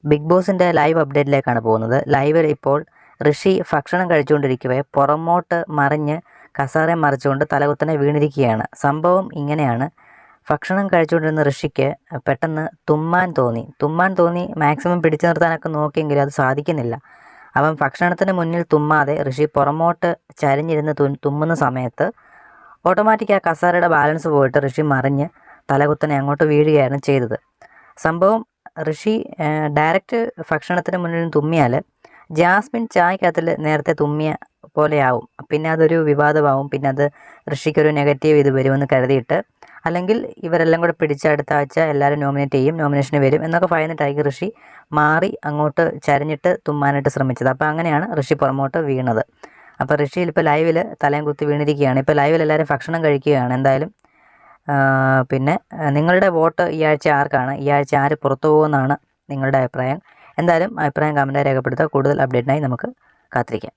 Big ബോസിൻ്റെ live അപ്ഡേറ്റിലേക്കാണ് പോകുന്നത്. ലൈവിൽ ഇപ്പോൾ ഋഷി ഭക്ഷണം കഴിച്ചുകൊണ്ടിരിക്കവേ പുറമോട്ട് മറിഞ്ഞ് കസേര മറിച്ചുകൊണ്ട് തലകുത്തനെ വീണിരിക്കുകയാണ്. സംഭവം ഇങ്ങനെയാണ്. ഭക്ഷണം കഴിച്ചുകൊണ്ടിരുന്ന ഋഷിക്ക് പെട്ടെന്ന് തുമ്മാൻ തോന്നി മാക്സിമം പിടിച്ചു നിർത്താനൊക്കെ നോക്കിയെങ്കിലും അത് സാധിക്കുന്നില്ല. അപ്പം ഭക്ഷണത്തിന് മുന്നിൽ തുമ്മാതെ ഋഷി പുറമോട്ട് ചരിഞ്ഞിരുന്ന് തുമ്മുന്ന സമയത്ത് ഓട്ടോമാറ്റിക് ആ കസേരയുടെ ബാലൻസ് പോയിട്ട് ഋഷി മറിഞ്ഞ് തലകുത്തനെ അങ്ങോട്ട് വീഴുകയാണ് ചെയ്തത്. സംഭവം ഋഷി ഡയറക്റ്റ് ഭക്ഷണത്തിന് മുന്നിൽ തുമ്മിയാൽ ജാസ്മിൻ ചായക്കകത്തിൽ നേരത്തെ തുമ്മിയ പോലെയാവും. പിന്നെ അതൊരു വിവാദമാവും. പിന്നെ അത് ഋഷിക്കൊരു നെഗറ്റീവ് ഇത് വരുമെന്ന് കരുതിയിട്ട്, അല്ലെങ്കിൽ ഇവരെല്ലാം കൂടെ പിടിച്ചടുത്ത ആഴ്ച എല്ലാവരും നോമിനേറ്റ് ചെയ്യും, നോമിനേഷന് വരും എന്നൊക്കെ ഭയന്നിട്ടായിരിക്കും ഋഷി മാറി അങ്ങോട്ട് ചരിഞ്ഞിട്ട് തുമ്മാനായിട്ട് ശ്രമിച്ചത്. അപ്പോൾ അങ്ങനെയാണ് ഋഷി പുറമോട്ട് വീണത്. അപ്പോൾ ഋഷിയിൽ ഇപ്പോൾ ലൈവിൽ തലയും കുത്തി വീണിരിക്കുകയാണ്. ഇപ്പോൾ ലൈവിൽ എല്ലാവരും ഭക്ഷണം കഴിക്കുകയാണ്. എന്തായാലും പിന്നെ നിങ്ങളുടെ വോട്ട് ഈ ആഴ്ച ആർക്കാണ്? ഈ ആഴ്ച ആര് പുറത്തു പോകുമെന്നാണ് നിങ്ങളുടെ അഭിപ്രായം? എന്തായാലും അഭിപ്രായം കമൻറ്റായി രേഖപ്പെടുത്തുക. കൂടുതൽ അപ്ഡേറ്റിനായി നമുക്ക് കാത്തിരിക്കാം.